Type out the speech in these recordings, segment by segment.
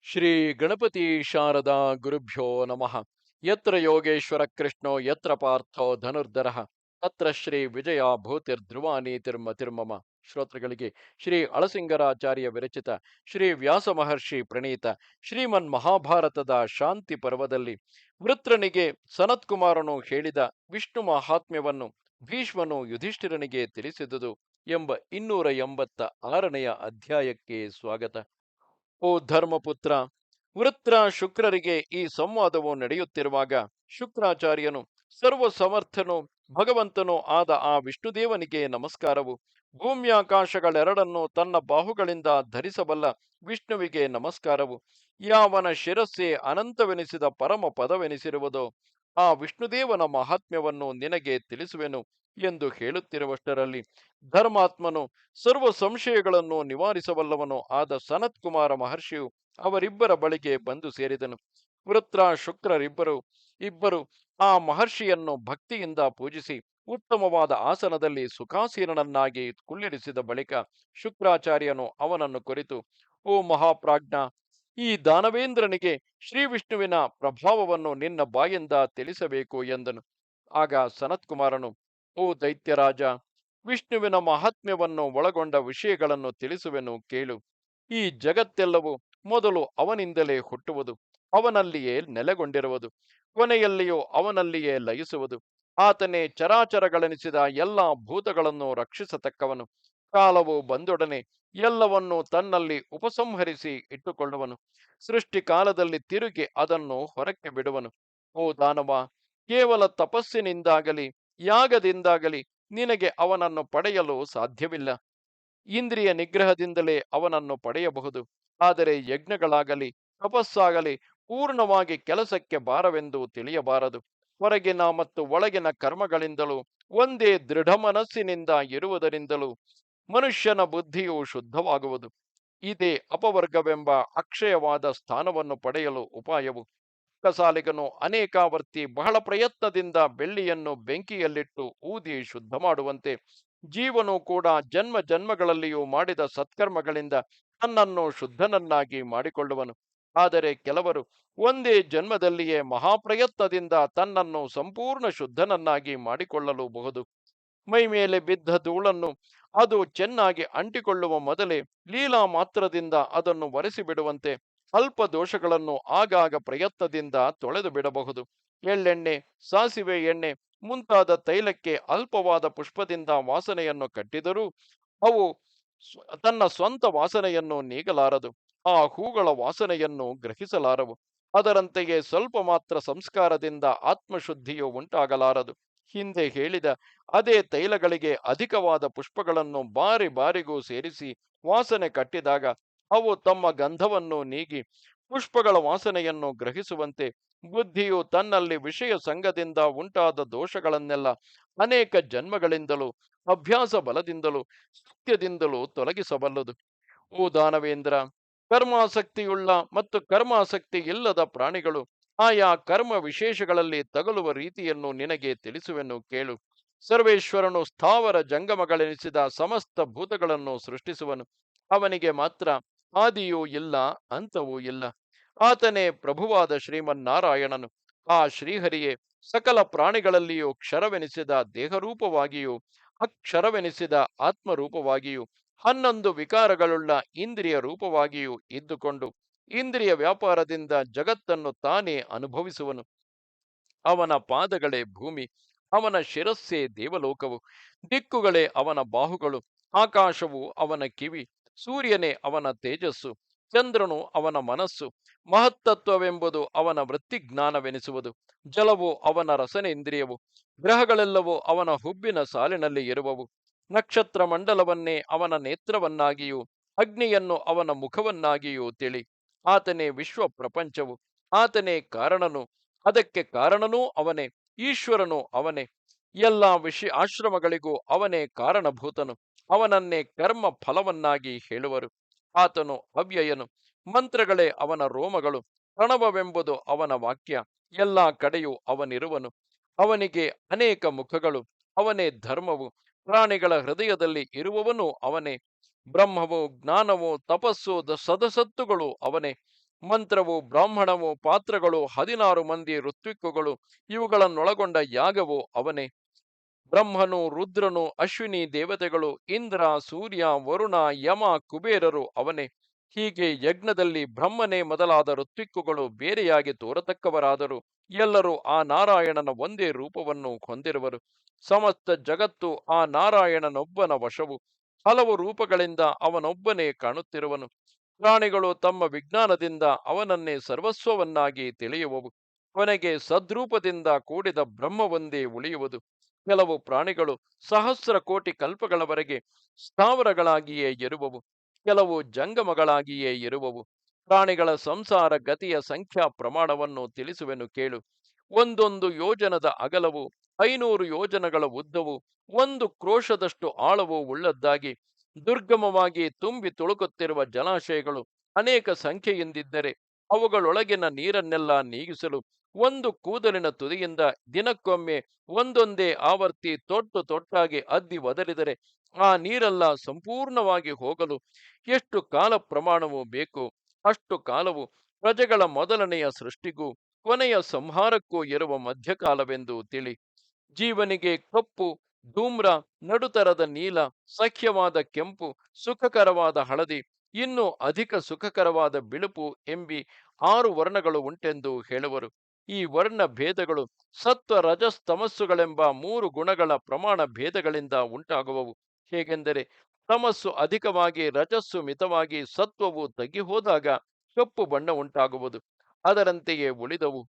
ಶ್ರೀ ಗಣಪತಿ ಶಾರದಾ ಗುರುಭ್ಯೋ ನಮಃ. ಯತ್ರ ಯೋಗೇಶ್ವರ ಕೃಷ್ಣೋ ಯತ್ರ ಪಾರ್ಥೋ ಧನುರ್ಧರಃ ತತ್ರ ಶ್ರೀ ವಿಜಯ ಭೂತಿರ್ಧ್ರುವ ನೀತಿರ್ಮತಿರ್ಮಮ. ಶ್ರೋತೃಗಳಿಗೆ ಶ್ರೀ ಅಳಸಿಂಗರಾಚಾರ್ಯ ವಿರಚಿತ ಶ್ರೀ ವ್ಯಾಸ ಮಹರ್ಷಿ ಪ್ರಣೀತ ಶ್ರೀಮನ್ ಮಹಾಭಾರತದ ಶಾಂತಿ ಪರ್ವದಲ್ಲಿ ವೃತ್ರನಿಗೆ ಸನತ್ಕುಮಾರನು ಹೇಳಿದ ವಿಷ್ಣು ಮಹಾತ್ಮ್ಯವನ್ನು ಭೀಷ್ಮನು ಯುಧಿಷ್ಠಿರನಿಗೆ ತಿಳಿಸಿದುದು ಎಂಬ 286ನೆಯ ಅಧ್ಯಾಯಕ್ಕೆ ಸ್ವಾಗತ. ಓ ಧರ್ಮಪುತ್ರ, ವೃತ್ರ ಶುಕ್ರರಿಗೆ ಈ ಸಂವಾದವು ನಡೆಯುತ್ತಿರುವಾಗ ಶುಕ್ರಾಚಾರ್ಯನು ಸರ್ವ ಸಮರ್ಥನು ಭಗವಂತನೂ ಆದ ಆ ವಿಷ್ಣುದೇವನಿಗೆ ನಮಸ್ಕಾರವು, ಭೂಮ್ಯಾಕಾಶಗಳೆರಡನ್ನು ತನ್ನ ಬಾಹುಗಳಿಂದ ಧರಿಸಬಲ್ಲ ವಿಷ್ಣುವಿಗೆ ನಮಸ್ಕಾರವು, ಯಾವನ ಶಿರಸ್ಸೆ ಅನಂತವೆನಿಸಿದ ಪರಮ ಪದವೆನಿಸಿರುವುದೋ ಆ ವಿಷ್ಣುದೇವನ ಮಹಾತ್ಮ್ಯವನ್ನು ನಿನಗೆ ತಿಳಿಸುವೆನು ಎಂದು ಹೇಳುತ್ತಿರುವಷ್ಟರಲ್ಲಿ ಧರ್ಮಾತ್ಮನು ಸರ್ವ ಸಂಶಯಗಳನ್ನು ನಿವಾರಿಸಬಲ್ಲವನು ಆದ ಸನತ್ಕುಮಾರ ಮಹರ್ಷಿಯು ಅವರಿಬ್ಬರ ಬಳಿಗೆ ಬಂದು ಸೇರಿದನು. ವೃತ್ರ ಶುಕ್ರರಿಬ್ಬರು ಆ ಮಹರ್ಷಿಯನ್ನು ಭಕ್ತಿಯಿಂದ ಪೂಜಿಸಿ ಉತ್ತಮವಾದ ಆಸನದಲ್ಲಿ ಸುಖಾಸೀನನನ್ನಾಗಿ ಕುಳ್ಳಿರಿಸಿದ ಬಳಿಕ ಶುಕ್ರಾಚಾರ್ಯನು ಅವನನ್ನು ಕುರಿತು, ಓ ಮಹಾಪ್ರಾಜ್ಞ, ಈ ದಾನವೇಂದ್ರನಿಗೆ ಶ್ರೀ ವಿಷ್ಣುವಿನ ಪ್ರಭಾವವನ್ನು ನಿನ್ನ ಬಾಯಿಂದ ತಿಳಿಸಬೇಕು ಎಂದನು. ಆಗ ಸನತ್ಕುಮಾರನು, ಓ ದೈತ್ಯರಾಜ, ವಿಷ್ಣುವಿನ ಮಹಾತ್ಮ್ಯವನ್ನು ಒಳಗೊಂಡ ವಿಷಯಗಳನ್ನು ತಿಳಿಸುವೆನು ಕೇಳು. ಈ ಜಗತ್ತೆಲ್ಲವೂ ಮೊದಲು ಅವನಿಂದಲೇ ಹುಟ್ಟುವುದು, ಅವನಲ್ಲಿಯೇ ನೆಲೆಗೊಂಡಿರುವುದು, ಕೊನೆಯಲ್ಲಿಯೂ ಅವನಲ್ಲಿಯೇ ಲಯಿಸುವುದು. ಆತನೇ ಚರಾಚರಗಳೆನಿಸಿದ ಎಲ್ಲ ಭೂತಗಳನ್ನು ರಕ್ಷಿಸತಕ್ಕವನು. ಕಾಲವು ಬಂದೊಡನೆ ಎಲ್ಲವನ್ನೂ ತನ್ನಲ್ಲಿ ಉಪಸಂಹರಿಸಿ ಇಟ್ಟುಕೊಳ್ಳುವನು. ಸೃಷ್ಟಿ ಕಾಲದಲ್ಲಿ ತಿರುಗಿ ಅದನ್ನು ಹೊರಕ್ಕೆ ಬಿಡುವನು. ಓ ದಾನವ, ಕೇವಲ ತಪಸ್ಸಿನಿಂದಾಗಲಿ ಯಾಗದಿಂದಾಗಲಿ ನಿನಗೆ ಅವನನ್ನು ಪಡೆಯಲು ಸಾಧ್ಯವಿಲ್ಲ. ಇಂದ್ರಿಯ ನಿಗ್ರಹದಿಂದಲೇ ಅವನನ್ನು ಪಡೆಯಬಹುದು. ಆದರೆ ಯಜ್ಞಗಳಾಗಲಿ ತಪಸ್ಸಾಗಲಿ ಪೂರ್ಣವಾಗಿ ಕೆಲಸಕ್ಕೆ ಬಾರವೆಂದು ತಿಳಿಯಬಾರದು. ಹೊರಗಿನ ಮತ್ತು ಒಳಗಿನ ಕರ್ಮಗಳಿಂದಲೂ ಒಂದೇ ದೃಢ ಮನಸ್ಸಿನಿಂದ ಇರುವುದರಿಂದಲೂ ಮನುಷ್ಯನ ಬುದ್ಧಿಯು ಶುದ್ಧವಾಗುವುದು. ಇದೇ ಅಪವರ್ಗವೆಂಬ ಅಕ್ಷಯವಾದ ಸ್ಥಾನವನ್ನು ಪಡೆಯಲು ಉಪಾಯವು. ಕಸಾಲಿಗನು ಅನೇಕಾವರ್ತಿ ಬಹಳ ಪ್ರಯತ್ನದಿಂದ ಬೆಳ್ಳಿಯನ್ನು ಬೆಂಕಿಯಲ್ಲಿಟ್ಟು ಊದಿ ಶುದ್ಧ ಮಾಡುವಂತೆ ಜೀವನು ಕೂಡ ಜನ್ಮ ಜನ್ಮಗಳಲ್ಲಿಯೂ ಮಾಡಿದ ಸತ್ಕರ್ಮಗಳಿಂದ ತನ್ನನ್ನು ಶುದ್ಧನನ್ನಾಗಿ ಮಾಡಿಕೊಳ್ಳುವನು. ಆದರೆ ಕೆಲವರು ಒಂದೇ ಜನ್ಮದಲ್ಲಿಯೇ ಮಹಾಪ್ರಯತ್ನದಿಂದ ತನ್ನನ್ನು ಸಂಪೂರ್ಣ ಶುದ್ಧನನ್ನಾಗಿ ಮಾಡಿಕೊಳ್ಳಲೂಬಹುದು. ಮೈ ಮೇಲೆ ಬಿದ್ದ ಧೂಳನ್ನು ಅದು ಚೆನ್ನಾಗಿ ಅಂಟಿಕೊಳ್ಳುವ ಮೊದಲೇ ಲೀಲಾ ಮಾತ್ರದಿಂದ ಅದನ್ನು ಒರೆಸಿಬಿಡುವಂತೆ ಅಲ್ಪ ದೋಷಗಳನ್ನು ಆಗಾಗ ಪ್ರಯತ್ನದಿಂದ ತೊಳೆದು ಬಿಡಬಹುದು. ಎಳ್ಳೆಣ್ಣೆ, ಸಾಸಿವೆ ಎಣ್ಣೆ ಮುಂತಾದ ತೈಲಕ್ಕೆ ಅಲ್ಪವಾದ ಪುಷ್ಪದಿಂದ ವಾಸನೆಯನ್ನು ಕಟ್ಟಿದರೂ ಅವು ತನ್ನ ಸ್ವಂತ ವಾಸನೆಯನ್ನು ನೀಗಲಾರದು. ಆ ಹೂಗಳ ವಾಸನೆಯನ್ನು ಗ್ರಹಿಸಲಾರವು. ಅದರಂತೆಯೇ ಸ್ವಲ್ಪ ಮಾತ್ರ ಸಂಸ್ಕಾರದಿಂದ ಆತ್ಮಶುದ್ಧಿಯು ಉಂಟಾಗಲಾರದು. ಹಿಂದೆ ಹೇಳಿದ ಅದೇ ತೈಲಗಳಿಗೆ ಅಧಿಕವಾದ ಪುಷ್ಪಗಳನ್ನು ಬಾರಿ ಬಾರಿಗೂ ಸೇರಿಸಿ ವಾಸನೆ ಕಟ್ಟಿದಾಗ ಅವು ತಮ್ಮ ಗಂಧವನ್ನು ನೀಗಿ ಪುಷ್ಪಗಳ ವಾಸನೆಯನ್ನು ಗ್ರಹಿಸುವಂತೆ ಬುದ್ಧಿಯು ತನ್ನಲ್ಲಿ ವಿಷಯ ಸಂಗದಿಂದ ಉಂಟಾದ ದೋಷಗಳನ್ನೆಲ್ಲ ಅನೇಕ ಜನ್ಮಗಳಿಂದಲೂ ಅಭ್ಯಾಸ ಬಲದಿಂದಲೂ ಸತ್ಯದಿಂದಲೂ ತೊಲಗಿಸಬಲ್ಲದು. ಓ ದಾನವೇಂದ್ರ, ಕರ್ಮಾಸಕ್ತಿಯುಳ್ಳ ಮತ್ತು ಕರ್ಮಾಸಕ್ತಿ ಇಲ್ಲದ ಪ್ರಾಣಿಗಳು ಆಯಾ ಕರ್ಮ ವಿಶೇಷಗಳಲ್ಲಿ ತಗಲುವ ರೀತಿಯನ್ನು ನಿನಗೆ ತಿಳಿಸುವೆನು ಕೇಳು. ಸರ್ವೇಶ್ವರನು ಸ್ಥಾವರ ಜಂಗಮಗಳೆನಿಸಿದ ಸಮಸ್ತ ಭೂತಗಳನ್ನು ಸೃಷ್ಟಿಸುವನು. ಅವನಿಗೆ ಮಾತ್ರ ಆದಿಯೂ ಇಲ್ಲ, ಅಂತವೂ ಇಲ್ಲ. ಆತನೇ ಪ್ರಭುವಾದ ಶ್ರೀಮನ್ನಾರಾಯಣನು. ಆ ಶ್ರೀಹರಿಯೇ ಸಕಲ ಪ್ರಾಣಿಗಳಲ್ಲಿಯೂ ಕ್ಷರವೆನಿಸಿದ ದೇಹರೂಪವಾಗಿಯೂ ಅಕ್ಷರವೆನಿಸಿದ ಆತ್ಮರೂಪವಾಗಿಯೂ 11 ವಿಕಾರಗಳುಳ್ಳ ಇಂದ್ರಿಯ ರೂಪವಾಗಿಯೂ ಇದ್ದುಕೊಂಡು ಇಂದ್ರಿಯ ವ್ಯಾಪಾರದಿಂದ ಜಗತ್ತನ್ನು ತಾನೇ ಅನುಭವಿಸುವನು. ಅವನ ಪಾದಗಳೇ ಭೂಮಿ, ಅವನ ಶಿರಸ್ಸೇ ದೇವಲೋಕವು, ದಿಕ್ಕುಗಳೇ ಅವನ ಬಾಹುಗಳು, ಆಕಾಶವು ಅವನ ಕಿವಿ, ಸೂರ್ಯನೇ ಅವನ ತೇಜಸ್ಸು, ಚಂದ್ರನು ಅವನ ಮನಸ್ಸು, ಮಹತ್ತತ್ವವೆಂಬುದು ಅವನ ವೃತ್ತಿಜ್ಞಾನವೆನಿಸುವುದು, ಜಲವು ಅವನ ರಸನೇಂದ್ರಿಯವು, ಗ್ರಹಗಳೆಲ್ಲವೂ ಅವನ ಹುಬ್ಬಿನ ಸಾಲಿನಲ್ಲಿ ಇರುವವು, ನಕ್ಷತ್ರ ಮಂಡಲವನ್ನೇ ಅವನ ನೇತ್ರವನ್ನಾಗಿಯೂ ಅಗ್ನಿಯನ್ನು ಅವನ ಮುಖವನ್ನಾಗಿಯೂ ತಿಳಿ. ಆತನೇ ವಿಶ್ವ ಪ್ರಪಂಚವು, ಆತನೇ ಕಾರಣನು, ಅದಕ್ಕೆ ಕಾರಣನೂ ಅವನೇ, ಈಶ್ವರನು ಅವನೇ. ಎಲ್ಲ ಆಶ್ರಮಗಳಿಗೂ ಅವನೇ ಕಾರಣಭೂತನು. ಅವನನ್ನೇ ಕರ್ಮ ಫಲವನ್ನಾಗಿ ಹೇಳುವರು. ಆತನು ಅವ್ಯಯನು, ಮಂತ್ರಗಳೇ ಅವನ ರೋಮಗಳು, ಪ್ರಣವವೆಂಬುದು ಅವನ ವಾಕ್ಯ, ಎಲ್ಲ ಕಡೆಯೂ ಅವನಿರುವನು. ಅವನಿಗೆ ಅನೇಕ ಮುಖಗಳು, ಅವನೇ ಧರ್ಮವು, ಪ್ರಾಣಿಗಳ ಹೃದಯದಲ್ಲಿ ಇರುವವನು ಅವನೇ. ಬ್ರಹ್ಮವು, ಜ್ಞಾನವು, ತಪಸ್ಸು, ಸದಸತ್ತುಗಳು ಅವನೇ. ಮಂತ್ರವು, ಬ್ರಾಹ್ಮಣವು, ಪಾತ್ರಗಳು, 16 ಮಂದಿ ಋತ್ವಿಕ್ಕುಗಳು, ಇವುಗಳನ್ನೊಳಗೊಂಡ ಯಾಗವು ಅವನೇ. ಬ್ರಹ್ಮನು, ರುದ್ರನು, ಅಶ್ವಿನಿ ದೇವತೆಗಳು, ಇಂದ್ರ, ಸೂರ್ಯ, ವರುಣ, ಯಮ, ಕುಬೇರರು ಅವನೇ. ಹೀಗೆ ಯಜ್ಞದಲ್ಲಿ ಬ್ರಹ್ಮನೇ ಮೊದಲಾದ ಋತ್ವಿಕ್ಕುಗಳು ಬೇರೆಯಾಗಿ ತೋರತಕ್ಕವರಾದರೂ ಎಲ್ಲರೂ ಆ ನಾರಾಯಣನ ಒಂದೇ ರೂಪವನ್ನು ಹೊಂದಿರುವರು. ಸಮಸ್ತ ಜಗತ್ತು ಆ ನಾರಾಯಣನೊಬ್ಬನ ವಶವು. ಹಲವು ರೂಪಗಳಿಂದ ಅವನೊಬ್ಬನೇ ಕಾಣುತ್ತಿರುವನು. ಪ್ರಾಣಿಗಳು ತಮ್ಮ ವಿಜ್ಞಾನದಿಂದ ಅವನನ್ನೇ ಸರ್ವಸ್ವವನ್ನಾಗಿ ತಿಳಿಯುವವು. ಕೊನೆಗೆ ಸದ್ರೂಪದಿಂದ ಕೂಡಿದ ಬ್ರಹ್ಮವೊಂದೇ ಉಳಿಯುವುದು. ಕೆಲವು ಪ್ರಾಣಿಗಳು ಸಹಸ್ರ ಕೋಟಿ ಕಲ್ಪಗಳವರೆಗೆ ಸ್ಥಾವರಗಳಾಗಿಯೇ ಇರುವವು, ಕೆಲವು ಜಂಗಮಗಳಾಗಿಯೇ ಇರುವವು. ಪ್ರಾಣಿಗಳ ಸಂಸಾರ ಗತಿಯ ಸಂಖ್ಯಾ ಪ್ರಮಾಣವನ್ನು ತಿಳಿಸುವೆನು ಕೇಳು. ಒಂದೊಂದು ಯೋಜನದ ಅಗಲವು, 500 ಯೋಜನಗಳ ಉದ್ದವು, 1 ಕ್ರೋಶದಷ್ಟು ಆಳವು ಉಳ್ಳದ್ದಾಗಿ, ದುರ್ಗಮವಾಗಿ ತುಂಬಿ ತುಳುಕುತ್ತಿರುವ ಜಲಾಶಯಗಳು ಅನೇಕ ಸಂಖ್ಯೆಯಿಂದಿದ್ದರೆ ಅವುಗಳೊಳಗಿನ ನೀರನ್ನೆಲ್ಲ ನೀಗಿಸಲು ಒಂದು ಕೂದಲಿನ ತುದಿಯಿಂದ ದಿನಕ್ಕೊಮ್ಮೆ ಒಂದೊಂದೇ ಆವರ್ತಿ ತೊಟ್ಟು ತೊಟ್ಟಾಗಿ ಅದ್ದಿ ಒದರಿದರೆ ಆ ನೀರೆಲ್ಲ ಸಂಪೂರ್ಣವಾಗಿ ಹೋಗಲು ಎಷ್ಟು ಕಾಲ ಪ್ರಮಾಣವು ಬೇಕು, ಅಷ್ಟು ಕಾಲವು ಪ್ರಜೆಗಳ ಮೊದಲನೆಯ ಸೃಷ್ಟಿಗೂ ಕೊನೆಯ ಸಂಹಾರಕ್ಕೂ ಇರುವ ಮಧ್ಯಕಾಲವೆಂದು ತಿಳಿ. ಜೀವನಿಗೆ ಕಪ್ಪು, ಧೂಮ್ರ, ನಡುತರದ ನೀಲ, ಸಖ್ಯವಾದ ಕೆಂಪು, ಸುಖಕರವಾದ ಹಳದಿ, ಇನ್ನೂ ಅಧಿಕ ಸುಖಕರವಾದ ಬಿಳುಪು ಎಂಬಿ 6 ವರ್ಣಗಳು ಉಂಟೆಂದು ಹೇಳುವರು. ಈ ವರ್ಣ ಭೇದಗಳು ಸತ್ವ, ರಜಸ್, ತಮಸ್ಸುಗಳೆಂಬ 3 ಗುಣಗಳ ಪ್ರಮಾಣ ಭೇದಗಳಿಂದ ಉಂಟಾಗುವವು. ಹೇಗೆಂದರೆ ತಮಸ್ಸು ಅಧಿಕವಾಗಿ, ರಜಸ್ಸು ಮಿತವಾಗಿ, ಸತ್ವವು ತಗ್ಗಿ ಹೋದಾಗ ಕಪ್ಪು ಬಣ್ಣ ಉಂಟಾಗುವುದು. ಅದರಂತೆಯೇ ಉಳಿದವು.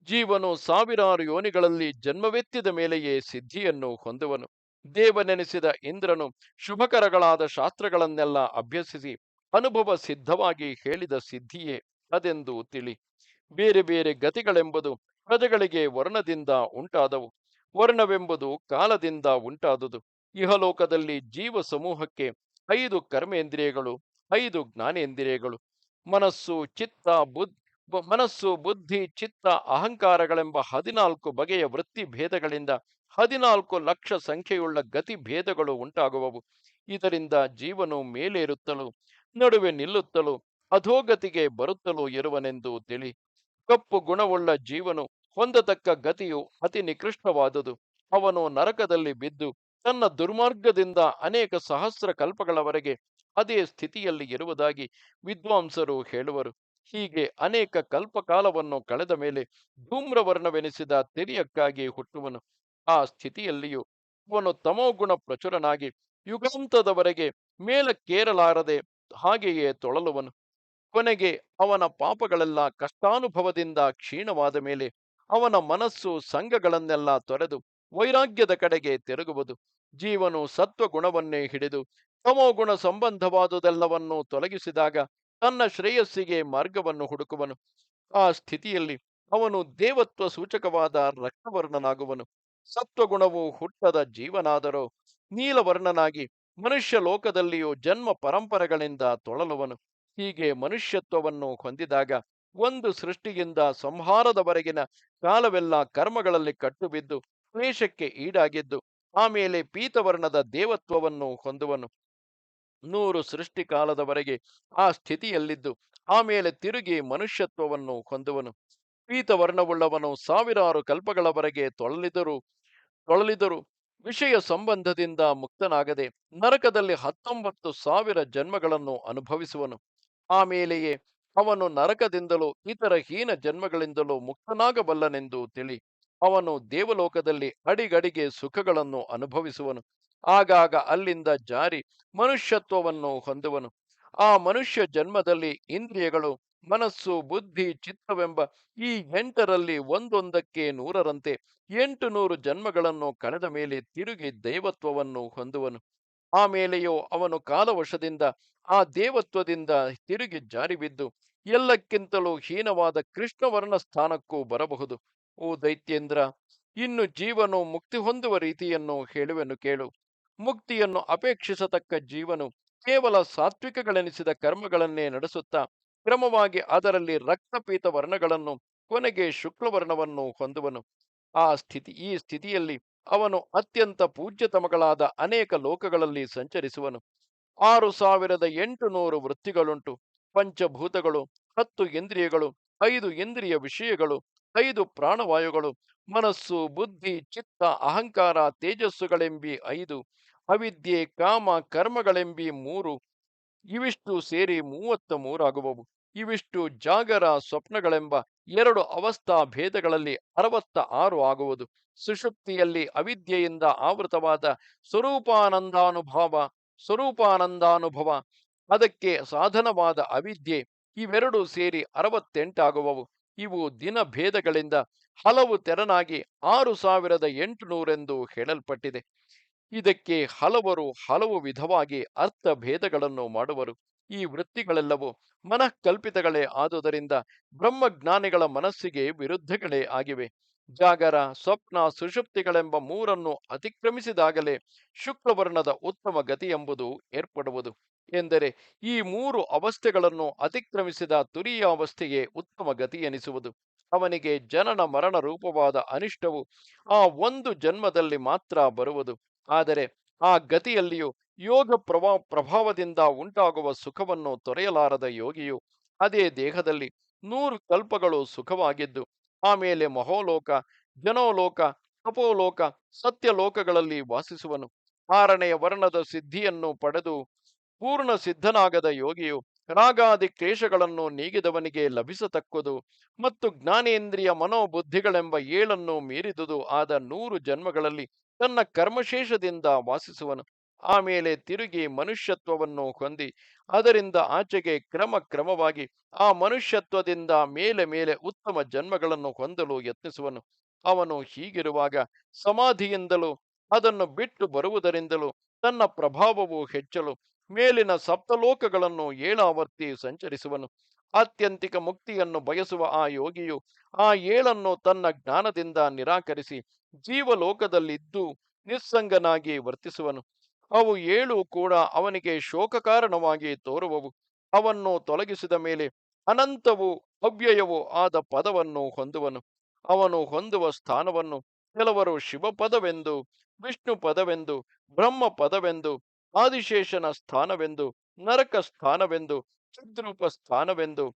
ಜೀವನು ಸಾವಿರಾರು ಯೋನಿಗಳಲ್ಲಿ ಜನ್ಮವೆತ್ತಿದ ಮೇಲೆಯೇ ಸಿದ್ಧಿಯನ್ನು ಹೊಂದುವನು. ದೇವನೆನಿಸಿದ ಇಂದ್ರನು ಶುಭಕರಗಳಾದ ಶಾಸ್ತ್ರಗಳನ್ನೆಲ್ಲ ಅಭ್ಯಸಿಸಿ ಅನುಭವ ಸಿದ್ಧವಾಗಿ ಹೇಳಿದ ಸಿದ್ಧಿಯೇ ಅದೆಂದು ತಿಳಿ. ಬೇರೆ ಬೇರೆ ಗತಿಗಳೆಂಬುದು ಪ್ರಜೆಗಳಿಗೆ ವರ್ಣದಿಂದ ಉಂಟಾದವು. ವರ್ಣವೆಂಬುದು ಕಾಲದಿಂದ ಉಂಟಾದುದು. ಇಹಲೋಕದಲ್ಲಿ ಜೀವ ಸಮೂಹಕ್ಕೆ 5 ಕರ್ಮೇಂದ್ರಿಯಗಳು, 5 ಜ್ಞಾನೇಂದ್ರಿಯಗಳು, ಮನಸ್ಸು, ಚಿತ್ತ, ಮನಸ್ಸು, ಬುದ್ಧಿ, ಚಿತ್ತ, ಅಹಂಕಾರಗಳೆಂಬ 14 ಬಗೆಯ ವೃತ್ತಿ ಭೇದಗಳಿಂದ 14 ಲಕ್ಷ ಸಂಖ್ಯೆಯುಳ್ಳ ಗತಿ ಭೇದಗಳು ಉಂಟಾಗುವವು. ಇದರಿಂದ ಜೀವನು ಮೇಲೇರುತ್ತಲೂ ನಡುವೆ ನಿಲ್ಲುತ್ತಲೂ ಅಧೋಗತಿಗೆ ಬರುತ್ತಲೂ ಇರುವನೆಂದು ತಿಳಿ. ಕಪ್ಪು ಗುಣವುಳ್ಳ ಜೀವನು ಹೊಂದತಕ್ಕ ಗತಿಯು ಅತಿ ನಿಕೃಷ್ಟವಾದುದು. ಅವನು ನರಕದಲ್ಲಿ ಬಿದ್ದು ತನ್ನ ದುರ್ಮಾರ್ಗದಿಂದ ಅನೇಕ ಸಹಸ್ರ ಕಲ್ಪಗಳವರೆಗೆ ಅದೇ ಸ್ಥಿತಿಯಲ್ಲಿ ಇರುವುದಾಗಿ ವಿದ್ವಾಂಸರು ಹೇಳುವರು. ಹೀಗೆ ಅನೇಕ ಕಲ್ಪಕಾಲವನ್ನು ಕಳೆದ ಮೇಲೆ ಧೂಮ್ರವರ್ಣವೆನಿಸಿದ ತಿರ್ಯಕ್ಕಾಗಿ ಹುಟ್ಟುವನು. ಆ ಸ್ಥಿತಿಯಲ್ಲಿಯೂ ಅವನು ತಮೋಗುಣ ಪ್ರಚುರನಾಗಿ ಯುಗಾಂತದವರೆಗೆ ಮೇಲಕ್ಕೇರಲಾರದೆ ಹಾಗೆಯೇ ತೊಳಲುವನು. ಕೊನೆಗೆ ಅವನ ಪಾಪಗಳೆಲ್ಲ ಕಷ್ಟಾನುಭವದಿಂದ ಕ್ಷೀಣವಾದ ಮೇಲೆ ಅವನ ಮನಸ್ಸು ಸಂಘಗಳನ್ನೆಲ್ಲ ತೊರೆದು ವೈರಾಗ್ಯದ ಕಡೆಗೆ ತಿರುಗುವುದು. ಜೀವನು ಸತ್ವಗುಣವನ್ನೇ ಹಿಡಿದು ತಮೋಗುಣ ಸಂಬಂಧವಾದುದೆಲ್ಲವನ್ನೂ ತೊಲಗಿಸಿದಾಗ ತನ್ನ ಶ್ರೇಯಸ್ಸಿಗೆ ಮಾರ್ಗವನ್ನು ಹುಡುಕುವನು. ಆ ಸ್ಥಿತಿಯಲ್ಲಿ ಅವನು ದೇವತ್ವ ಸೂಚಕವಾದ ರಕ್ತವರ್ಣನಾಗುವನು. ಸತ್ವಗುಣವು ಹುಟ್ಟದ ಜೀವನಾದರೋ ನೀಲವರ್ಣನಾಗಿ ಮನುಷ್ಯ ಲೋಕದಲ್ಲಿಯೂ ಜನ್ಮ ಪರಂಪರೆಗಳಿಂದ ತೊಳಲುವನು. ಹೀಗೆ ಮನುಷ್ಯತ್ವವನ್ನು ಹೊಂದಿದಾಗ ಒಂದು ಸೃಷ್ಟಿಯಿಂದ ಸಂಹಾರದವರೆಗಿನ ಕಾಲವೆಲ್ಲ ಕರ್ಮಗಳಲ್ಲಿ ಕಟ್ಟುಬಿದ್ದು ಕ್ಲೇಶಕ್ಕೆ ಈಡಾಗಿದ್ದು ಆಮೇಲೆ ಪೀತವರ್ಣದ ದೇವತ್ವವನ್ನು ಹೊಂದುವನು. 100 ಸೃಷ್ಟಿ ಕಾಲದವರೆಗೆ ಆ ಸ್ಥಿತಿಯಲ್ಲಿದ್ದು ಆಮೇಲೆ ತಿರುಗಿ ಮನುಷ್ಯತ್ವವನ್ನು ಹೊಂದುವನು. ಪೀತವರ್ಣವುಳ್ಳವನು ಸಾವಿರಾರು ಕಲ್ಪಗಳವರೆಗೆ ತೊಳಲಿದರೂ ವಿಷಯ ಸಂಬಂಧದಿಂದ ಮುಕ್ತನಾಗದೆ ನರಕದಲ್ಲಿ 19,000 ಜನ್ಮಗಳನ್ನು ಅನುಭವಿಸುವನು. ಆಮೇಲೆಯೇ ಅವನು ನರಕದಿಂದಲೂ ಇತರ ಹೀನ ಜನ್ಮಗಳಿಂದಲೂ ಮುಕ್ತನಾಗಬಲ್ಲನೆಂದು ತಿಳಿ. ಅವನು ದೇವಲೋಕದಲ್ಲಿ ಅಡಿಗಡಿಗೆ ಸುಖಗಳನ್ನು ಅನುಭವಿಸುವನು. ಆಗಾಗ ಅಲ್ಲಿಂದ ಜಾರಿ ಮನುಷ್ಯತ್ವವನ್ನು ಹೊಂದುವನು. ಆ ಮನುಷ್ಯ ಜನ್ಮದಲ್ಲಿ ಇಂದ್ರಿಯಗಳು, ಮನಸ್ಸು, ಬುದ್ಧಿ, ಚಿತ್ತವೆಂಬ ಈ 8ರಲ್ಲಿ ಒಂದೊಂದಕ್ಕೆ 100ರಂತೆ 800 ಜನ್ಮಗಳನ್ನು ಕಳೆದ ಮೇಲೆ ತಿರುಗಿ ದೈವತ್ವವನ್ನು ಹೊಂದುವನು. ಆಮೇಲೆಯೋ ಅವನು ಕಾಲವಶದಿಂದ ಆ ದೇವತ್ವದಿಂದ ತಿರುಗಿ ಜಾರಿಬಿದ್ದು ಎಲ್ಲಕ್ಕಿಂತಲೂ ಹೀನವಾದ ಕೃಷ್ಣವರ್ಣ ಸ್ಥಾನಕ್ಕೂ ಬರಬಹುದು. ಓ ದೈತ್ಯೇಂದ್ರ, ಇನ್ನು ಜೀವನು ಮುಕ್ತಿ ಹೊಂದುವ ರೀತಿಯನ್ನು ಹೇಳುವೆನು ಕೇಳು. ಮುಕ್ತಿಯನ್ನು ಅಪೇಕ್ಷಿಸತಕ್ಕ ಜೀವನು ಕೇವಲ ಸಾತ್ವಿಕಗಳೆನಿಸಿದ ಕರ್ಮಗಳನ್ನೇ ನಡೆಸುತ್ತಾ ಕ್ರಮವಾಗಿ ಅದರಲ್ಲಿ ರಕ್ತಪೀತ ವರ್ಣಗಳನ್ನು ಕೊನೆಗೆ ಶುಕ್ಲವರ್ಣವನ್ನು ಹೊಂದುವನು. ಈ ಸ್ಥಿತಿಯಲ್ಲಿ ಅವನು ಅತ್ಯಂತ ಪೂಜ್ಯತಮಗಳಾದ ಅನೇಕ ಲೋಕಗಳಲ್ಲಿ ಸಂಚರಿಸುವನು. 6,800 ವೃತ್ತಿಗಳುಂಟು. ಪಂಚಭೂತಗಳು, 10 ಇಂದ್ರಿಯಗಳು, 5 ಇಂದ್ರಿಯ ವಿಷಯಗಳು, 5 ಪ್ರಾಣವಾಯುಗಳು, ಮನಸ್ಸು, ಬುದ್ಧಿ, ಚಿತ್ತ, ಅಹಂಕಾರ, ತೇಜಸ್ಸುಗಳೆಂಬಿ 5, ಅವಿದ್ಯೆ, ಕಾಮ, ಕರ್ಮಗಳೆಂಬಿ 3, ಇವಿಷ್ಟು ಸೇರಿ 33 ಇವಿಷ್ಟು ಜಾಗರ ಸ್ವಪ್ನಗಳೆಂಬ 2 ಅವಸ್ಥಾ ಭೇದಗಳಲ್ಲಿ 66 ಆಗುವುದು. ಸುಷುಪ್ತಿಯಲ್ಲಿ ಅವಿದ್ಯೆಯಿಂದ ಆವೃತವಾದ ಸ್ವರೂಪಾನಂದಾನುಭವ, ಅದಕ್ಕೆ ಸಾಧನವಾದ ಅವಿದ್ಯೆ, ಇವೆರಡು ಸೇರಿ 68 ಇವು ದಿನ ಭೇದಗಳಿಂದ ಹಲವು ತೆರನಾಗಿ 6800 ಎಂದು ಹೇಳಲ್ಪಟ್ಟಿದೆ. ಇದಕ್ಕೆ ಹಲವರು ಹಲವು ವಿಧವಾಗಿ ಅರ್ಥ ಭೇದಗಳನ್ನು ಮಾಡುವರು. ಈ ವೃತ್ತಿಗಳೆಲ್ಲವೂ ಮನಃಕಲ್ಪಿತಗಳೇ ಆದುದರಿಂದ ಬ್ರಹ್ಮಜ್ಞಾನಿಗಳ ಮನಸ್ಸಿಗೆ ವಿರುದ್ಧಗಳೇ ಆಗಿವೆ. ಜಾಗರ, ಸ್ವಪ್ನ, ಸುಷುಪ್ತಿಗಳೆಂಬ 3 ಅತಿಕ್ರಮಿಸಿದಾಗಲೇ ಶುಕ್ಲವರ್ಣದ ಉತ್ತಮ ಗತಿ ಎಂಬುದು ಏರ್ಪಡುವುದು. ಎಂದರೆ ಈ 3 ಅವಸ್ಥೆಗಳನ್ನು ಅತಿಕ್ರಮಿಸಿದ ತುರೀಯಾವಸ್ಥೆಯೇ ಉತ್ತಮ ಗತಿ ಎನಿಸುವುದು. ಅವನಿಗೆ ಜನನ ಮರಣ ರೂಪವಾದ ಅನಿಷ್ಟವು ಆ ಒಂದು ಜನ್ಮದಲ್ಲಿ ಮಾತ್ರ ಬರುವುದು. ಆದರೆ ಆ ಗತಿಯಲ್ಲಿಯೂ ಯೋಗ ಪ್ರಭಾವದಿಂದ ಉಂಟಾಗುವ ಸುಖವನ್ನು ತೊರೆಯಲಾರದ ಯೋಗಿಯು ಅದೇ ದೇಹದಲ್ಲಿ 100 ಕಲ್ಪಗಳು ಸುಖವಾಗಿದ್ದು ಆಮೇಲೆ ಮಹೋಲೋಕ, ಜನೋಲೋಕ, ತಪೋಲೋಕ, ಸತ್ಯಲೋಕಗಳಲ್ಲಿ ವಾಸಿಸುವನು. 6ನೆಯ ವರ್ಣದ ಸಿದ್ಧಿಯನ್ನು ಪಡೆದು ಪೂರ್ಣ ಸಿದ್ಧನಾಗದ ಯೋಗಿಯು ರಾಗಾದಿ ಕ್ಲೇಶಗಳನ್ನು ನೀಗಿದವನಿಗೆ ಲಭಿಸತಕ್ಕದು ಮತ್ತು ಜ್ಞಾನೇಂದ್ರಿಯ ಮನೋಬುದ್ಧಿಗಳೆಂಬ 7 ಮೀರಿದುದು ಆದ 100 ಜನ್ಮಗಳಲ್ಲಿ ತನ್ನ ಕರ್ಮಶೇಷದಿಂದ ವಾಸಿಸುವನು. ಆಮೇಲೆ ತಿರುಗಿ ಮನುಷ್ಯತ್ವವನ್ನು ಹೊಂದಿ ಅದರಿಂದ ಆಚೆಗೆ ಕ್ರಮವಾಗಿ ಆ ಮನುಷ್ಯತ್ವದಿಂದ ಮೇಲೆ ಮೇಲೆ ಉತ್ತಮ ಜನ್ಮಗಳನ್ನು ಹೊಂದಲು ಯತ್ನಿಸುವನು. ಅವನು ಹೀಗಿರುವಾಗ ಸಮಾಧಿಯಿಂದಲೂ ಅದನ್ನು ಬಿಟ್ಟು ಬರುವುದರಿಂದಲೂ ತನ್ನ ಪ್ರಭಾವವು ಹೆಚ್ಚಲು ಮೇಲಿನ ಸಪ್ತಲೋಕಗಳನ್ನು 7 ಸಂಚರಿಸುವನು. ಆತ್ಯಂತಿಕ ಮುಕ್ತಿಯನ್ನು ಬಯಸುವ ಆ ಯೋಗಿಯು ಆ 7 ತನ್ನ ಜ್ಞಾನದಿಂದ ನಿರಾಕರಿಸಿ ಜೀವಲೋಕದಲ್ಲಿದ್ದು ನಿಸ್ಸಂಗನಾಗಿ ವರ್ತಿಸುವನು. ಅವು 7 ಕೂಡ ಅವನಿಗೆ ಶೋಕ ಕಾರಣವಾಗಿ ತೋರುವವು. ಅವನ್ನು ತೊಲಗಿಸಿದ ಮೇಲೆ ಅನಂತವೂ ಅವ್ಯಯವೂ ಆದ ಪದವನ್ನು ಹೊಂದುವನು. ಅವನು ಹೊಂದುವ ಸ್ಥಾನವನ್ನು ಕೆಲವರು ಶಿವಪದವೆಂದು, ವಿಷ್ಣು ಪದವೆಂದು, ಬ್ರಹ್ಮ ಪದವೆಂದು, ಆದಿಶೇಷನ ಸ್ಥಾನವೆಂದು, ನರಕ ಸ್ಥಾನವೆಂದು, ಚಿದ್ರೂಪ ಸ್ಥಾನವೆಂದು,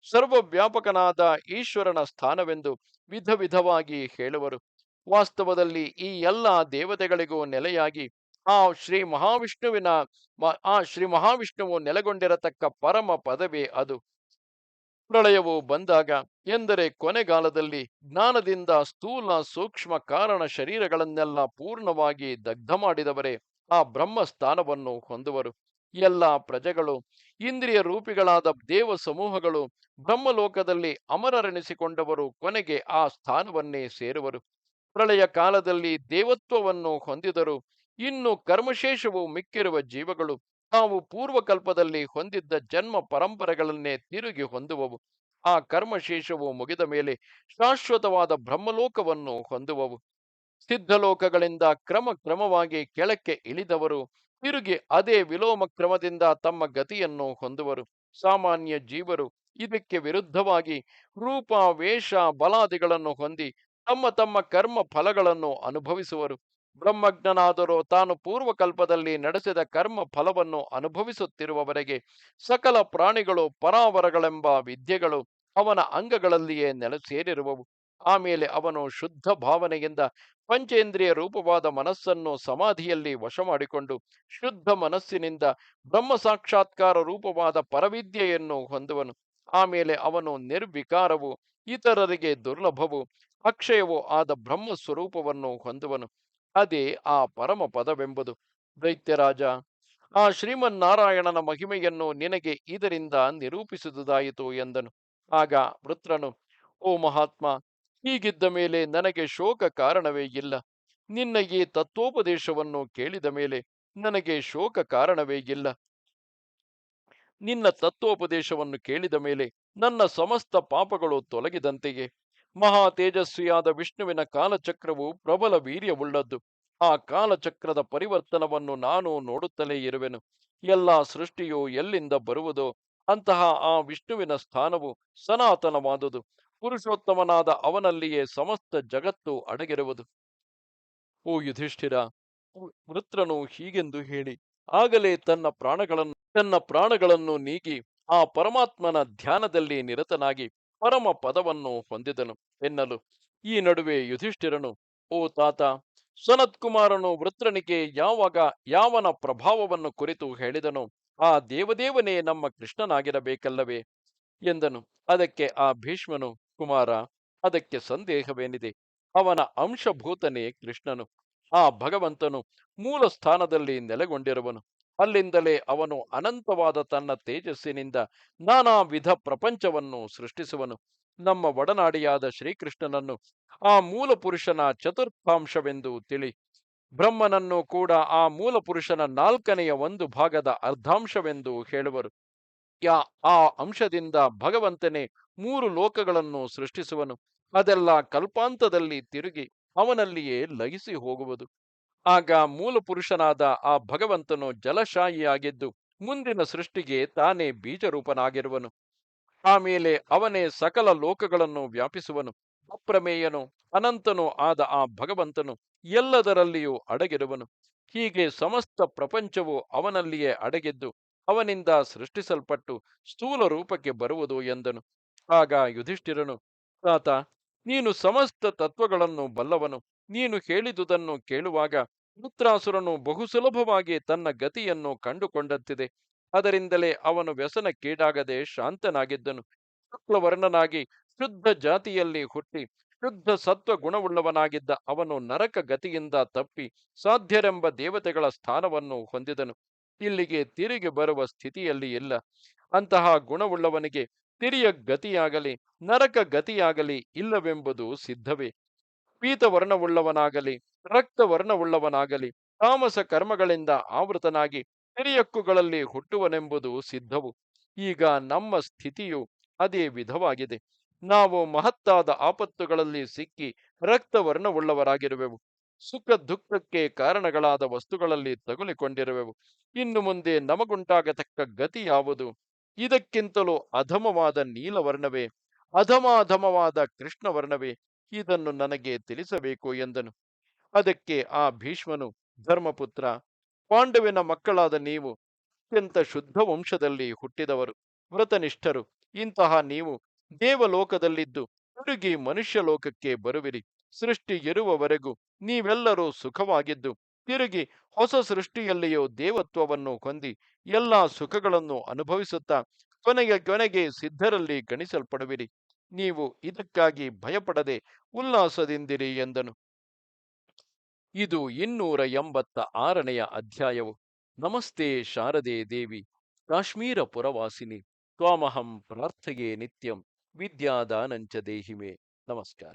ಸರ್ವವ್ಯಾಪಕನಾದ ಈಶ್ವರನ ಸ್ಥಾನವೆಂದು ವಿಧ ವಿಧವಾಗಿ ಹೇಳುವರು. ವಾಸ್ತವದಲ್ಲಿ ಈ ಎಲ್ಲ ದೇವತೆಗಳಿಗೂ ನೆಲೆಯಾಗಿ ಆ ಶ್ರೀ ಮಹಾವಿಷ್ಣುವು ನೆಲೆಗೊಂಡಿರತಕ್ಕ ಪರಮ ಪದವೇ ಅದು. ಪ್ರಳಯವು ಬಂದಾಗ ಎಂದರೆ ಕೊನೆಗಾಲದಲ್ಲಿ ಜ್ಞಾನದಿಂದ ಸ್ಥೂಲ ಸೂಕ್ಷ್ಮ ಕಾರಣ ಶರೀರಗಳನ್ನೆಲ್ಲ ಪೂರ್ಣವಾಗಿ ದಗ್ಧ ಮಾಡಿದವರೇ ಆ ಬ್ರಹ್ಮಸ್ಥಾನವನ್ನು ಹೊಂದುವರು. ಎಲ್ಲ ಪ್ರಜೆಗಳು, ಇಂದ್ರಿಯ ರೂಪಿಗಳಾದ ದೇವ ಸಮೂಹಗಳು, ಬ್ರಹ್ಮಲೋಕದಲ್ಲಿ ಅಮರರೆನಿಸಿಕೊಂಡವರು ಕೊನೆಗೆ ಆ ಸ್ಥಾನವನ್ನೇ ಸೇರುವರು. ಪ್ರಳಯ ಕಾಲದಲ್ಲಿ ದೇವತ್ವವನ್ನು ಹೊಂದಿದರು. ಇನ್ನು ಕರ್ಮಶೇಷವು ಮಿಕ್ಕಿರುವ ಜೀವಗಳು ತಾವು ಪೂರ್ವಕಲ್ಪದಲ್ಲಿ ಹೊಂದಿದ್ದ ಜನ್ಮ ಪರಂಪರೆಗಳನ್ನೇ ತಿರುಗಿ ಹೊಂದುವವು. ಆ ಕರ್ಮಶೇಷವು ಮುಗಿದ ಮೇಲೆ ಶಾಶ್ವತವಾದ ಬ್ರಹ್ಮಲೋಕವನ್ನು ಹೊಂದುವವು. ಸಿದ್ಧಲೋಕಗಳಿಂದ ಕ್ರಮವಾಗಿ ಕೆಳಕ್ಕೆ ಇಳಿದವರು ತಿರುಗಿ ಅದೇ ವಿಲೋಮ ಕ್ರಮದಿಂದ ತಮ್ಮ ಗತಿಯನ್ನು ಹೊಂದುವರು. ಸಾಮಾನ್ಯ ಜೀವರು ಇದಕ್ಕೆ ವಿರುದ್ಧವಾಗಿ ರೂಪ, ವೇಷ, ಬಲಾದಿಗಳನ್ನು ಹೊಂದಿ ತಮ್ಮ ತಮ್ಮ ಕರ್ಮ ಫಲಗಳನ್ನು ಅನುಭವಿಸುವರು. ಬ್ರಹ್ಮಜ್ಞನಾದರೂ ತಾನು ಪೂರ್ವಕಲ್ಪದಲ್ಲಿ ನಡೆಸಿದ ಕರ್ಮ ಫಲವನ್ನು ಅನುಭವಿಸುತ್ತಿರುವವರೆಗೆ ಸಕಲ ಪ್ರಾಣಿಗಳು ಪರಾವರಗಳೆಂಬ ವಿದ್ಯೆಗಳು ಅವನ ಅಂಗಗಳಲ್ಲಿಯೇ ಸೇರಿರುವವು. ಆಮೇಲೆ ಅವನು ಶುದ್ಧ ಭಾವನೆಯಿಂದ ಪಂಚೇಂದ್ರಿಯ ರೂಪವಾದ ಮನಸ್ಸನ್ನು ಸಮಾಧಿಯಲ್ಲಿ ವಶ ಮಾಡಿಕೊಂಡು ಶುದ್ಧ ಮನಸ್ಸಿನಿಂದ ಬ್ರಹ್ಮ ಸಾಕ್ಷಾತ್ಕಾರ ರೂಪವಾದ ಪರವಿದ್ಯೆಯನ್ನು ಹೊಂದುವನು. ಆಮೇಲೆ ಅವನು ನಿರ್ವಿಕಾರವು, ಇತರರಿಗೆ ದುರ್ಲಭವು, ಅಕ್ಷಯವೂ ಆದ ಬ್ರಹ್ಮ ಸ್ವರೂಪವನ್ನು ಹೊಂದುವನು. ಅದೇ ಆ ಪರಮ ಪದವೆಂಬುದು. ದೈತ್ಯರಾಜ, ಆ ಶ್ರೀಮನ್ನಾರಾಯಣನ ಮಹಿಮೆಯನ್ನು ನಿನಗೆ ಇದರಿಂದ ನಿರೂಪಿಸುವುದಾಯಿತು ಎಂದನು. ಆಗ ವೃತ್ರನು, ಓ ಮಹಾತ್ಮ, ಹೀಗಿದ್ದ ಮೇಲೆ ನನಗೆ ಶೋಕ ಕಾರಣವೇ ಇಲ್ಲ. ನಿನ್ನ ಈ ತತ್ವೋಪದೇಶವನ್ನು ಕೇಳಿದ ಮೇಲೆ ನನಗೆ ಶೋಕ ಕಾರಣವೇ ಇಲ್ಲ. ನಿನ್ನ ತತ್ವೋಪದೇಶವನ್ನು ಕೇಳಿದ ಮೇಲೆ ನನ್ನ ಸಮಸ್ತ ಪಾಪಗಳು ತೊಲಗಿದಂತೆಯೇ. ಮಹಾ ತೇಜಸ್ವಿಯಾದ ವಿಷ್ಣುವಿನ ಕಾಲಚಕ್ರವು ಪ್ರಬಲ ವೀರ್ಯವುಳ್ಳದ್ದು. ಆ ಕಾಲಚಕ್ರದ ಪರಿವರ್ತನವನ್ನು ನಾನು ನೋಡುತ್ತಲೇ ಇರುವೆನು. ಎಲ್ಲ ಸೃಷ್ಟಿಯು ಎಲ್ಲಿಂದ ಬರುವುದೋ ಅಂತಹ ಆ ವಿಷ್ಣುವಿನ ಸ್ಥಾನವು ಸನಾತನವಾದುದು. ಪುರುಷೋತ್ತಮನಾದ ಅವನಲ್ಲಿಯೇ ಸಮಸ್ತ ಜಗತ್ತು ಅಡಗಿರುವುದು. ಓ ಯುಧಿಷ್ಠಿರ, ವೃತ್ರನು ಹೀಗೆಂದು ಹೇಳಿ ಆಗಲೇ ತನ್ನ ಪ್ರಾಣಗಳನ್ನು ನೀಗಿ ಆ ಪರಮಾತ್ಮನ ಧ್ಯಾನದಲ್ಲಿ ನಿರತನಾಗಿ ಪರಮ ಪದವನ್ನು ಹೊಂದಿದನು ಎನ್ನಲು ಈ ನಡುವೆ ಯುಧಿಷ್ಠಿರನು, ಓ ತಾತ, ಸನತ್ಕುಮಾರನು ವೃತ್ರನಿಗೆ ಯಾವಾಗ ಯಾವನ ಪ್ರಭಾವವನ್ನು ಕುರಿತು ಹೇಳಿದನೋ ಆ ದೇವದೇವನೇ ನಮ್ಮ ಕೃಷ್ಣನಾಗಿರಬೇಕಲ್ಲವೇ ಎಂದನು. ಅದಕ್ಕೆ ಆ ಭೀಷ್ಮನು, ಕುಮಾರ, ಅದಕ್ಕೆ ಸಂದೇಹವೇನಿದೆ. ಅವನ ಅಂಶಭೂತನೇ ಕೃಷ್ಣನು. ಆ ಭಗವಂತನು ಮೂಲ ಸ್ಥಾನದಲ್ಲಿ ನೆಲೆಗೊಂಡಿರುವನು. ಅಲ್ಲಿಂದಲೇ ಅವನು ಅನಂತವಾದ ತನ್ನ ತೇಜಸ್ಸಿನಿಂದ ನಾನಾ ವಿಧ ಪ್ರಪಂಚವನ್ನು ಸೃಷ್ಟಿಸುವನು. ನಮ್ಮ ಒಡನಾಡಿಯಾದ ಶ್ರೀಕೃಷ್ಣನನ್ನು ಆ ಮೂಲ ಪುರುಷನ ಚತುರ್ಥಾಂಶವೆಂದು ತಿಳಿ. ಬ್ರಹ್ಮನನ್ನು ಕೂಡ ಆ ಮೂಲ ಪುರುಷನ ನಾಲ್ಕನೆಯ ಒಂದು ಭಾಗದ ಅರ್ಧಾಂಶವೆಂದು ಹೇಳುವರು. ಆ ಅಂಶದಿಂದ ಭಗವಂತನೇ ಮೂರು ಲೋಕಗಳನ್ನು ಸೃಷ್ಟಿಸುವನು. ಅದೆಲ್ಲ ಕಲ್ಪಾಂತದಲ್ಲಿ ತಿರುಗಿ ಅವನಲ್ಲಿಯೇ ಲಯಿಸಿ ಹೋಗುವುದು. ಆಗ ಮೂಲ ಪುರುಷನಾದ ಆ ಭಗವಂತನು ಜಲಶಾಹಿಯಾಗಿದ್ದು ಮುಂದಿನ ಸೃಷ್ಟಿಗೆ ತಾನೇ ಬೀಜರೂಪನಾಗಿರುವನು. ಆಮೇಲೆ ಅವನೇ ಸಕಲ ಲೋಕಗಳನ್ನು ವ್ಯಾಪಿಸುವನು. ಅಪ್ರಮೇಯನು ಅನಂತನೂ ಆದ ಆ ಭಗವಂತನು ಎಲ್ಲದರಲ್ಲಿಯೂ ಅಡಗಿರುವನು. ಹೀಗೆ ಸಮಸ್ತ ಪ್ರಪಂಚವು ಅವನಲ್ಲಿಯೇ ಅಡಗಿದ್ದು ಅವನಿಂದ ಸೃಷ್ಟಿಸಲ್ಪಟ್ಟು ಸ್ಥೂಲ ರೂಪಕ್ಕೆ ಬರುವುದು ಎಂದನು. ಆಗ ಯುಧಿಷ್ಠಿರನು, ತಾತ, ನೀನು ಸಮಸ್ತ ತತ್ವಗಳನ್ನು ಬಲ್ಲವನು. ನೀನು ಹೇಳಿದುದನ್ನು ಕೇಳುವಾಗ ವೃತ್ರಾಸುರನು ಬಹು ಸುಲಭವಾಗಿ ತನ್ನ ಗತಿಯನ್ನು ಕಂಡುಕೊಂಡಂತಿದೆ. ಅದರಿಂದಲೇ ಅವನು ವ್ಯಸನಕ್ಕೀಡಾಗದೆ ಶಾಂತನಾಗಿದ್ದನು. ಶುಕ್ಲವರ್ಣನಾಗಿ ಶುದ್ಧ ಜಾತಿಯಲ್ಲಿ ಹುಟ್ಟಿ ಶುದ್ಧ ಸತ್ವ ಗುಣವುಳ್ಳವನಾಗಿದ್ದ ಅವನು ನರಕ ಗತಿಯಿಂದ ತಪ್ಪಿ ಸಾಧ್ಯರೆಂಬ ದೇವತೆಗಳ ಸ್ಥಾನವನ್ನು ಹೊಂದಿದನು. ಇಲ್ಲಿಗೆ ತಿರುಗಿ ಬರುವ ಸ್ಥಿತಿಯಲ್ಲಿ ಇಲ್ಲ. ಅಂತಹ ಗುಣವುಳ್ಳವನಿಗೆ ತಿರಿಯ ಗತಿಯಾಗಲಿ ನರಕ ಗತಿಯಾಗಲಿ ಇಲ್ಲವೆಂಬುದು ಸಿದ್ಧವೇ. ಪೀತವರ್ಣವುಳ್ಳವನಾಗಲಿ ರಕ್ತವರ್ಣವುಳ್ಳವನಾಗಲಿ ತಾಮಸ ಕರ್ಮಗಳಿಂದ ಆವೃತನಾಗಿ ಹಿರಿಯಕ್ಕುಗಳಲ್ಲಿ ಹುಟ್ಟುವನೆಂಬುದು ಸಿದ್ಧವು. ಈಗ ನಮ್ಮ ಸ್ಥಿತಿಯು ಅದೇ ವಿಧವಾಗಿದೆ. ನಾವು ಮಹತ್ತಾದ ಆಪತ್ತುಗಳಲ್ಲಿ ಸಿಕ್ಕಿ ರಕ್ತವರ್ಣವುಳ್ಳವರಾಗಿರುವೆವು. ಸುಖ ದುಃಖಕ್ಕೆ ಕಾರಣಗಳಾದ ವಸ್ತುಗಳಲ್ಲಿ ತಗುಲಿಕೊಂಡಿರುವೆವು. ಇನ್ನು ಮುಂದೆ ನಮಗುಂಟಾಗತಕ್ಕ ಗತಿ ಯಾವುದು? ಇದಕ್ಕಿಂತಲೂ ಅಧಮವಾದ ನೀಲವರ್ಣವೇ, ಅಧಮಾಧಮವಾದ ಕೃಷ್ಣವರ್ಣವೇ? ಇದನ್ನು ನನಗೆ ತಿಳಿಸಬೇಕು ಎಂದನು. ಅದಕ್ಕೆ ಆ ಭೀಷ್ಮನು, ಧರ್ಮಪುತ್ರ, ಪಾಂಡವಿನ ಮಕ್ಕಳಾದ ನೀವು ಅತ್ಯಂತ ಶುದ್ಧ ವಂಶದಲ್ಲಿ ಹುಟ್ಟಿದವರು, ವ್ರತನಿಷ್ಠರು. ಇಂತಹ ನೀವು ದೇವಲೋಕದಲ್ಲಿದ್ದು ತಿರುಗಿ ಮನುಷ್ಯ ಲೋಕಕ್ಕೆ ಬರುವಿರಿ. ಸೃಷ್ಟಿ ಇರುವವರೆಗೂ ನೀವೆಲ್ಲರೂ ಸುಖವಾಗಿದ್ದು ತಿರುಗಿ ಹೊಸ ಸೃಷ್ಟಿಯಲ್ಲಿಯೂ ದೇವತ್ವವನ್ನು ಹೊಂದಿ ಎಲ್ಲಾ ಸುಖಗಳನ್ನು ಅನುಭವಿಸುತ್ತಾ ಕೊನೆಗೆ ಸಿದ್ಧರಲ್ಲಿ ಗಣಿಸಲ್ಪಡುವಿರಿ. ನೀವು ಇದಕ್ಕಾಗಿ ಭಯಪಡದೆ ಉಲ್ಲಾಸದಿಂದಿರಿ ಎಂದನು. ಇದು 286ನೆಯ ಅಧ್ಯಾಯವು. ನಮಸ್ತೆ ಶಾರದೆ ದೇವಿ, ಕಾಶ್ಮೀರ ಪುರವಾಸಿನಿ, ತ್ವಾಮಹಂ ಪ್ರಾರ್ಥಯೇ ನಿತ್ಯಂ, ವಿದ್ಯಾದಾನಂಚ ದೇಹಿಮೆ. ನಮಸ್ಕಾರ.